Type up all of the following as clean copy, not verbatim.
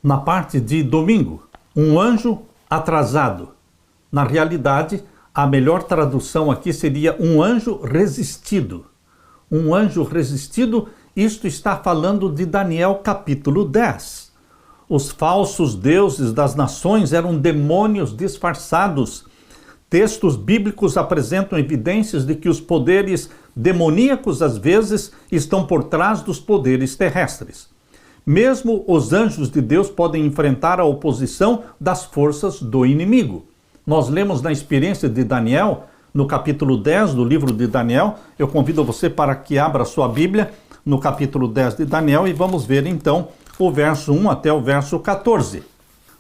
na parte de domingo, um anjo atrasado. Na realidade, a melhor tradução aqui seria um anjo resistido. Um anjo resistido, isto está falando de Daniel capítulo 10. Os falsos deuses das nações eram demônios disfarçados. Textos bíblicos apresentam evidências de que os poderes demoníacos, às vezes, estão por trás dos poderes terrestres. Mesmo os anjos de Deus podem enfrentar a oposição das forças do inimigo. Nós lemos na experiência de Daniel, no capítulo 10 do livro de Daniel. Eu convido você para que abra sua Bíblia no capítulo 10 de Daniel e vamos ver então o verso 1 até o verso 14.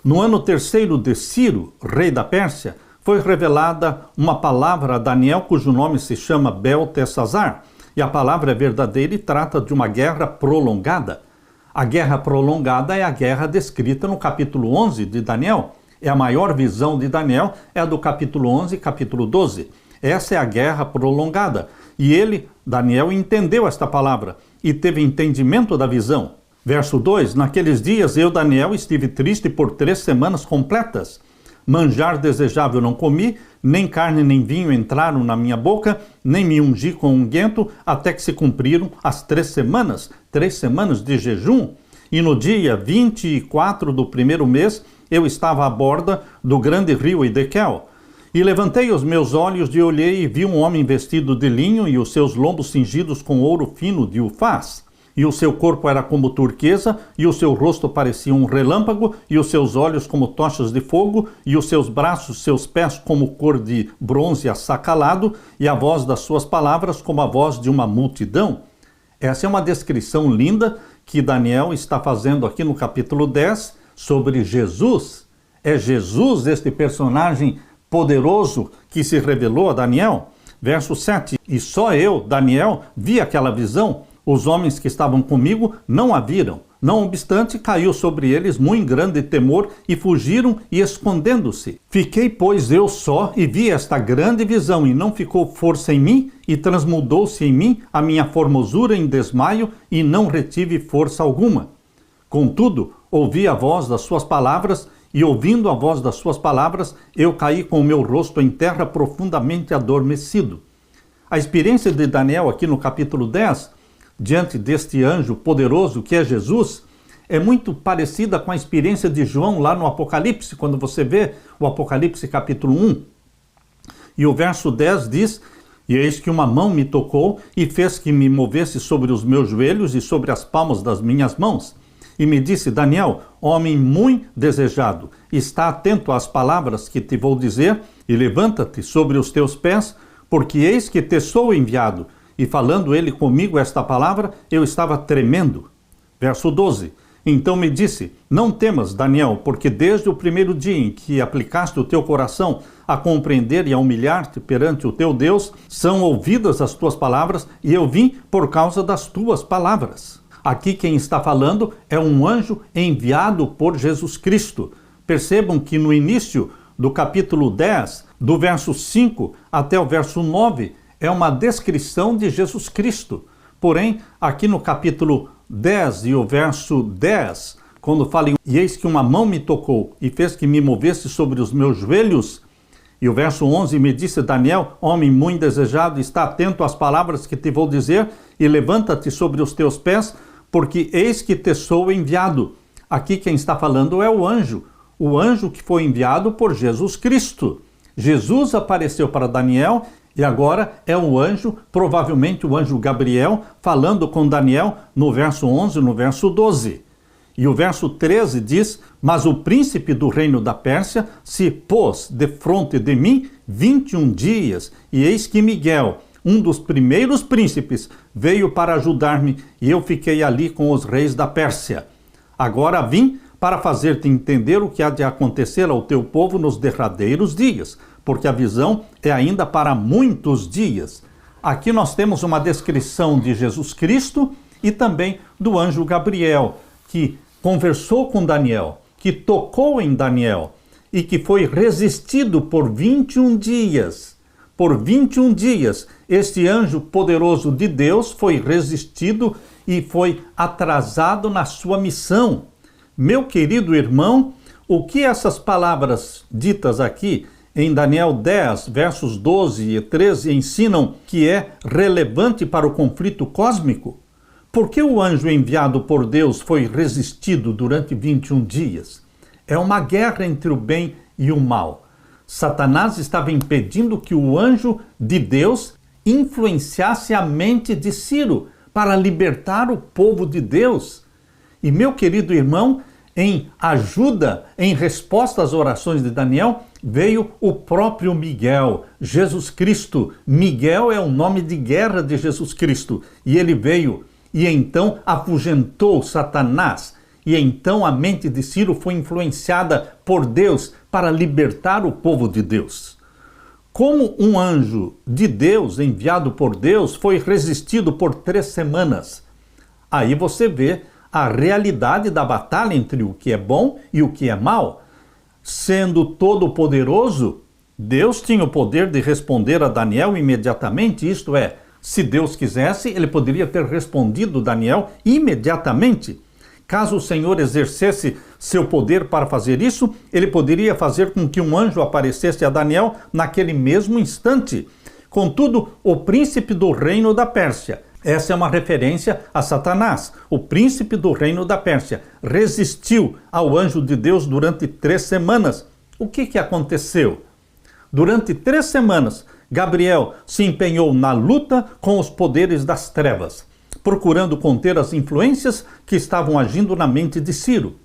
No ano 3º de Ciro, rei da Pérsia, foi revelada uma palavra a Daniel, cujo nome se chama Beltesazar. E a palavra é verdadeira e trata de uma guerra prolongada. A guerra prolongada é a guerra descrita no capítulo 11 de Daniel. É a maior visão de Daniel, é a do capítulo 11 e capítulo 12. Essa é a guerra prolongada. E ele, Daniel, entendeu esta palavra e teve entendimento da visão. Verso 2, naqueles dias eu, Daniel, estive triste por 3 semanas completas. Manjar desejável não comi, nem carne nem vinho entraram na minha boca, nem me ungi com unguento, até que se cumpriram as 3 semanas de jejum. E no dia 24 do primeiro mês, eu estava à borda do grande rio Edequel. E levantei os meus olhos e olhei e vi um homem vestido de linho e os seus lombos cingidos com ouro fino de Ufaz. E o seu corpo era como turquesa, e o seu rosto parecia um relâmpago, e os seus olhos como tochas de fogo, e os seus braços, seus pés como cor de bronze assacalado, e a voz das suas palavras como a voz de uma multidão. Essa é uma descrição linda que Daniel está fazendo aqui no capítulo 10 sobre Jesus. É Jesus este personagem poderoso que se revelou a Daniel? Verso 7, e só eu, Daniel, vi aquela visão. Os homens que estavam comigo não a viram. Não obstante, caiu sobre eles muito grande temor e fugiram e escondendo-se. Fiquei, pois, eu só e vi esta grande visão e não ficou força em mim e transmudou-se em mim a minha formosura em desmaio e não retive força alguma. Contudo, ouvi a voz das suas palavras e ouvindo a voz das suas palavras, eu caí com o meu rosto em terra profundamente adormecido. A experiência de Daniel aqui no capítulo 10, diante deste anjo poderoso que é Jesus, é muito parecida com a experiência de João lá no Apocalipse, quando você vê o Apocalipse capítulo 1. E o verso 10 diz, e eis que uma mão me tocou e fez que me movesse sobre os meus joelhos e sobre as palmas das minhas mãos. E me disse, Daniel, homem muito desejado, está atento às palavras que te vou dizer e levanta-te sobre os teus pés, porque eis que te sou enviado. E falando ele comigo esta palavra, eu estava tremendo. Verso 12. Então me disse, não temas, Daniel, porque desde o primeiro dia em que aplicaste o teu coração a compreender e a humilhar-te perante o teu Deus, são ouvidas as tuas palavras, e eu vim por causa das tuas palavras. Aqui quem está falando é um anjo enviado por Jesus Cristo. Percebam que no início do capítulo 10, do verso 5 até o verso 9, é uma descrição de Jesus Cristo. Porém, aqui no capítulo 10 e o verso 10, quando fala, e eis que uma mão me tocou e fez que me movesse sobre os meus joelhos, e o verso 11 me disse, Daniel, homem muito desejado, está atento às palavras que te vou dizer e levanta-te sobre os teus pés, porque eis que te sou enviado. Aqui quem está falando é o anjo que foi enviado por Jesus Cristo. Jesus apareceu para Daniel e agora é o anjo, provavelmente o anjo Gabriel, falando com Daniel no verso 11, no verso 12. E o verso 13 diz, mas o príncipe do reino da Pérsia se pôs defronte de mim 21 dias, e eis que Miguel, um dos primeiros príncipes, veio para ajudar-me, e eu fiquei ali com os reis da Pérsia. Agora vim para fazer-te entender o que há de acontecer ao teu povo nos derradeiros dias, porque a visão é ainda para muitos dias. Aqui nós temos uma descrição de Jesus Cristo e também do anjo Gabriel, que conversou com Daniel, que tocou em Daniel e que foi resistido por 21 dias. Por 21 dias, este anjo poderoso de Deus foi resistido e foi atrasado na sua missão. Meu querido irmão, o que essas palavras ditas aqui em Daniel 10, versos 12 e 13 ensinam que é relevante para o conflito cósmico? Por que o anjo enviado por Deus foi resistido durante 21 dias? É uma guerra entre o bem e o mal. Satanás estava impedindo que o anjo de Deus influenciasse a mente de Ciro para libertar o povo de Deus. E meu querido irmão, em ajuda, em resposta às orações de Daniel, veio o próprio Miguel, Jesus Cristo. Miguel é o nome de guerra de Jesus Cristo. E ele veio e então afugentou Satanás. E então a mente de Ciro foi influenciada por Deus para libertar o povo de Deus. Como um anjo de Deus, enviado por Deus, foi resistido por 3 semanas. Aí você vê a realidade da batalha entre o que é bom e o que é mal. Sendo todo-poderoso, Deus tinha o poder de responder a Daniel imediatamente, isto é, se Deus quisesse, ele poderia ter respondido Daniel imediatamente. Caso o Senhor exercesse seu poder para fazer isso, ele poderia fazer com que um anjo aparecesse a Daniel naquele mesmo instante. Contudo, o príncipe do reino da Pérsia, essa é uma referência a Satanás, o príncipe do reino da Pérsia, resistiu ao anjo de Deus durante 3 semanas. O que aconteceu? Durante 3 semanas, Gabriel se empenhou na luta com os poderes das trevas, procurando conter as influências que estavam agindo na mente de Ciro.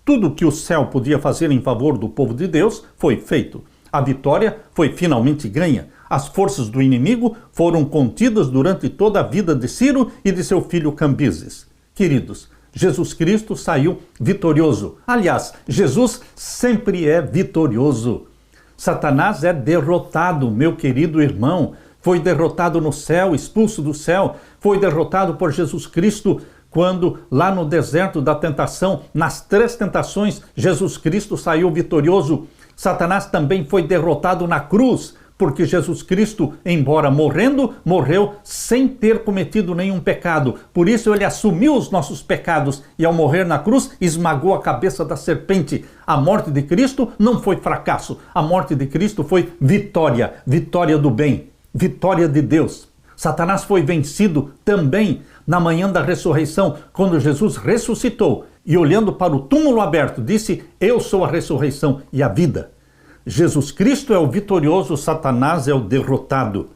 Tudo que o céu podia fazer em favor do povo de Deus foi feito. A vitória foi finalmente ganha. As forças do inimigo foram contidas durante toda a vida de Ciro e de seu filho Cambises. Queridos, Jesus Cristo saiu vitorioso. Aliás, Jesus sempre é vitorioso. Satanás é derrotado, meu querido irmão. Foi derrotado no céu, expulso do céu. Foi derrotado por Jesus Cristo quando, lá no deserto da tentação, nas 3 tentações, Jesus Cristo saiu vitorioso. Satanás também foi derrotado na cruz, porque Jesus Cristo, embora morrendo, morreu sem ter cometido nenhum pecado. Por isso ele assumiu os nossos pecados e ao morrer na cruz, esmagou a cabeça da serpente. A morte de Cristo não foi fracasso. A morte de Cristo foi vitória, vitória do bem, vitória de Deus. Satanás foi vencido também na manhã da ressurreição, quando Jesus ressuscitou e olhando para o túmulo aberto, disse: eu sou a ressurreição e a vida. Jesus Cristo é o vitorioso, Satanás é o derrotado.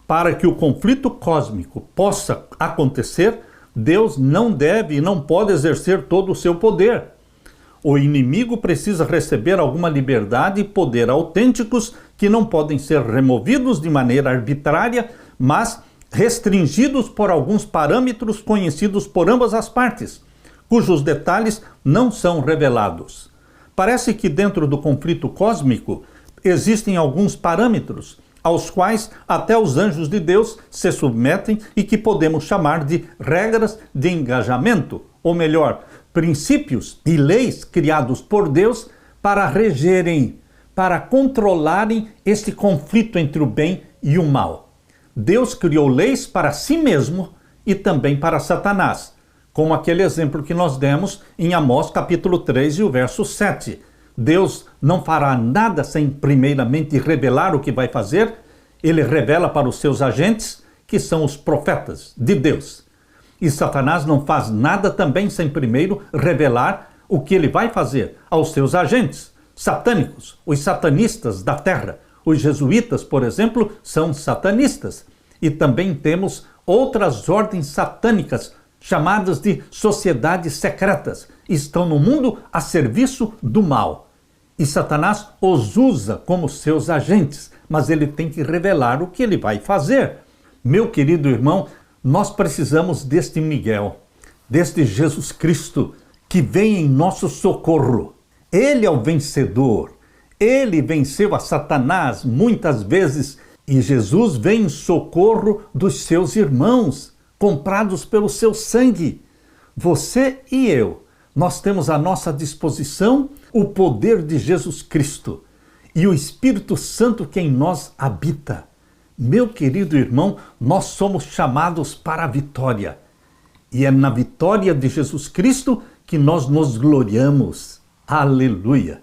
Para que o conflito cósmico possa acontecer, Deus não deve e não pode exercer todo o seu poder. O inimigo precisa receber alguma liberdade e poder autênticos que não podem ser removidos de maneira arbitrária, mas restringidos por alguns parâmetros conhecidos por ambas as partes, cujos detalhes não são revelados. Parece que dentro do conflito cósmico existem alguns parâmetros aos quais até os anjos de Deus se submetem e que podemos chamar de regras de engajamento, ou melhor, princípios e leis criados por Deus para regerem, para controlarem este conflito entre o bem e o mal. Deus criou leis para si mesmo e também para Satanás, como aquele exemplo que nós demos em Amós capítulo 3 e o verso 7. Deus não fará nada sem primeiramente revelar o que vai fazer. Ele revela para os seus agentes, que são os profetas de Deus. E Satanás não faz nada também sem primeiro revelar o que ele vai fazer aos seus agentes satânicos, os satanistas da terra. Os jesuítas, por exemplo, são satanistas. E também temos outras ordens satânicas, chamadas de sociedades secretas, estão no mundo a serviço do mal. E Satanás os usa como seus agentes, mas ele tem que revelar o que ele vai fazer. Meu querido irmão, nós precisamos deste Miguel, deste Jesus Cristo, que vem em nosso socorro. Ele é o vencedor. Ele venceu a Satanás muitas vezes e Jesus vem em socorro dos seus irmãos, comprados pelo seu sangue. Você e eu, nós temos à nossa disposição o poder de Jesus Cristo e o Espírito Santo que em nós habita. Meu querido irmão, nós somos chamados para a vitória. E é na vitória de Jesus Cristo que que nós nos gloriamos. Aleluia!